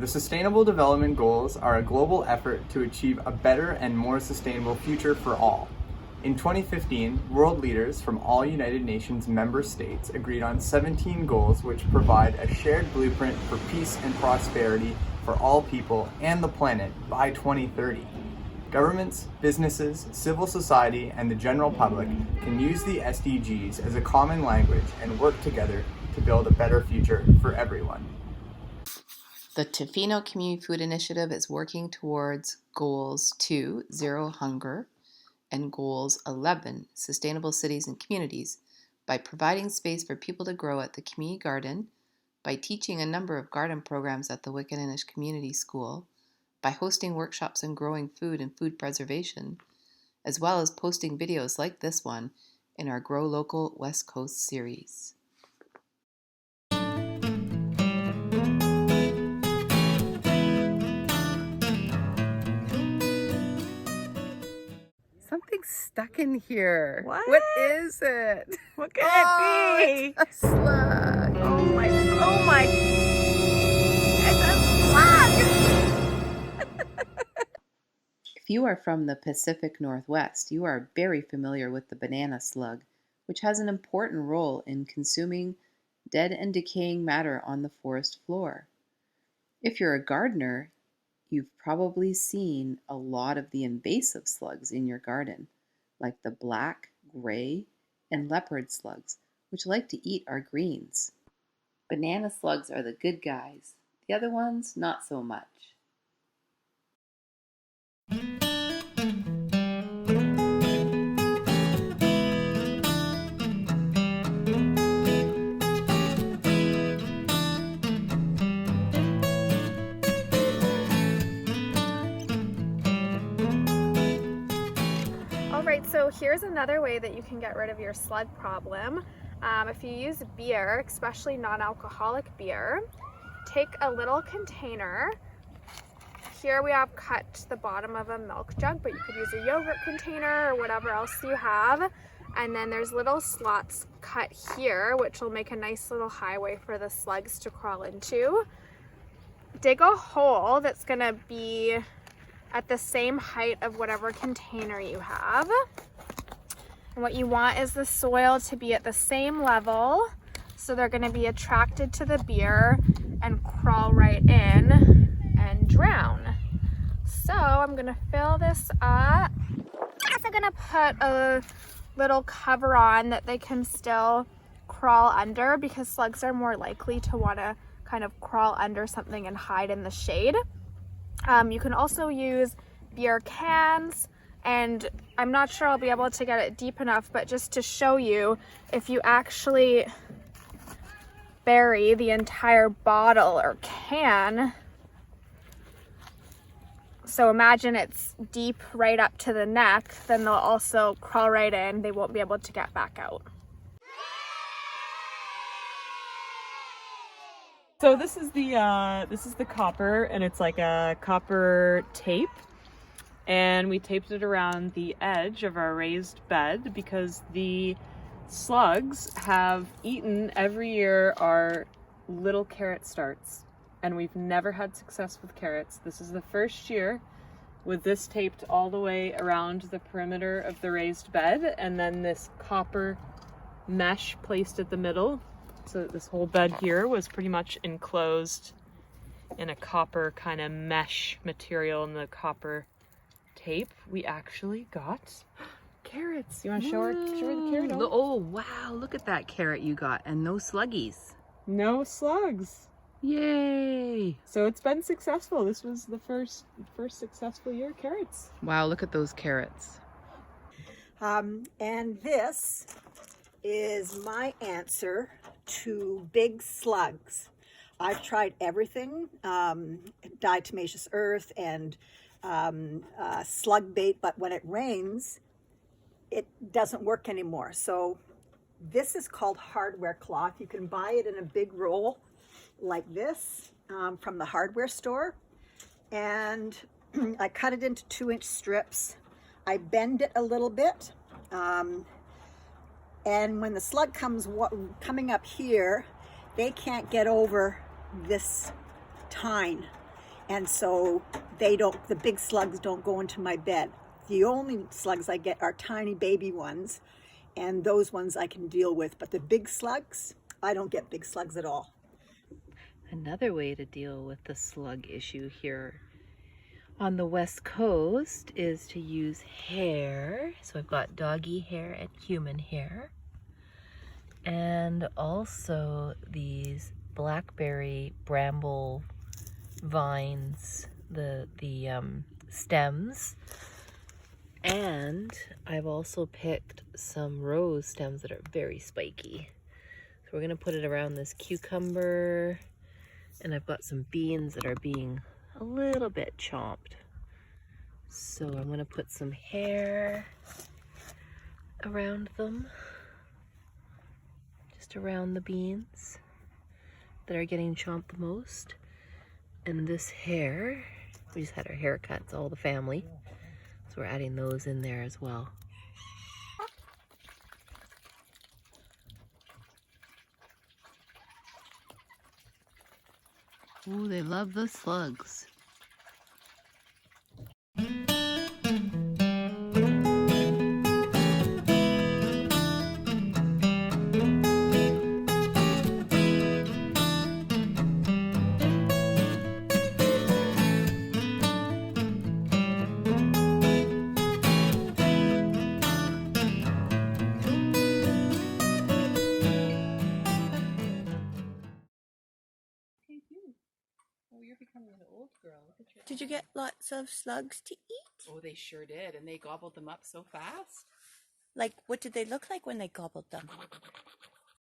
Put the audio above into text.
The Sustainable Development Goals are a global effort to achieve a better and more sustainable future for all. In 2015, world leaders from all United Nations member states agreed on 17 goals which provide a shared blueprint for peace and prosperity for all people and the planet by 2030. Governments, businesses, civil society, and the general public can use the SDGs as a common language and work together to build a better future for everyone. The Tofino Community Food Initiative is working towards Goals 2, Zero Hunger, and Goals 11, Sustainable Cities and Communities, by providing space for people to grow at the community garden, by teaching a number of garden programs at the Wickaninnish Community School, by hosting workshops on growing food and food preservation, as well as posting videos like this one in our Grow Local West Coast series. Something's stuck in here. What is it? What could it be? It's a slug. Oh my, it's a slug! If you are from the Pacific Northwest, you are very familiar with the banana slug, which has an important role in consuming dead and decaying matter on the forest floor. If you're a gardener, you've probably seen a lot of the invasive slugs in your garden, like the black, gray, and leopard slugs, which like to eat our greens. Banana slugs are the good guys. The other ones, not so much. Alright, so here's another way that you can get rid of your slug problem. If you use beer, especially non-alcoholic beer, take a little container. Here we have cut the bottom of a milk jug, but you could use a yogurt container or whatever else you have. And then there's little slots cut here, which will make a nice little highway for the slugs to crawl into. Dig a hole that's gonna be at the same height of whatever container you have. And what you want is the soil to be at the same level, so they're gonna be attracted to the beer and crawl right in and drown. So I'm gonna fill this up. I'm also gonna put a little cover on that they can still crawl under, because slugs are more likely to wanna kind of crawl under something and hide in the shade. You can also use beer cans, and I'm not sure I'll be able to get it deep enough, but just to show you, if you actually bury the entire bottle or can, so imagine it's deep right up to the neck, then they'll also crawl right in. They won't be able to get back out. So this is the copper, and it's like a copper tape, and we taped it around the edge of our raised bed because the slugs have eaten every year our little carrot starts, and we've never had success with carrots. This is the first year with this taped all the way around the perimeter of the raised bed, and then this copper mesh placed at the middle. So this whole bed here was pretty much enclosed in a copper kind of mesh material in the copper tape. We actually got carrots. You want to show her the carrot? Oh, wow, look at that carrot you got, and no sluggies. No slugs. Yay! So it's been successful. This was the first successful year of carrots. Wow, look at those carrots. And this is my answer to big slugs. I've tried everything, diatomaceous earth and slug bait, but when it rains, it doesn't work anymore. So this is called hardware cloth. You can buy it in a big roll like this from the hardware store. And I cut it into 2-inch strips. I bend it a little bit. And when the slug comes coming up here, they can't get over this tine. And so the big slugs don't go into my bed. The only slugs I get are tiny baby ones, and those ones I can deal with. But the big slugs, I don't get big slugs at all. Another way to deal with the slug issue here on the West Coast is to use hair. So I've got doggy hair and human hair. And also these blackberry bramble vines, the stems. And I've also picked some rose stems that are very spiky. So we're gonna put it around this cucumber, and I've got some beans that are being a little bit chomped. So I'm gonna put some hair around them, just around the beans that are getting chomped the most. And this hair, we just had our haircuts, all the family. So we're adding those in there as well. Ooh, they love the slugs. Oh, you're becoming an old girl. Look at your... Did you get lots of slugs to eat? Oh, they sure did. And they gobbled them up so fast. Like, what did they look like when they gobbled them?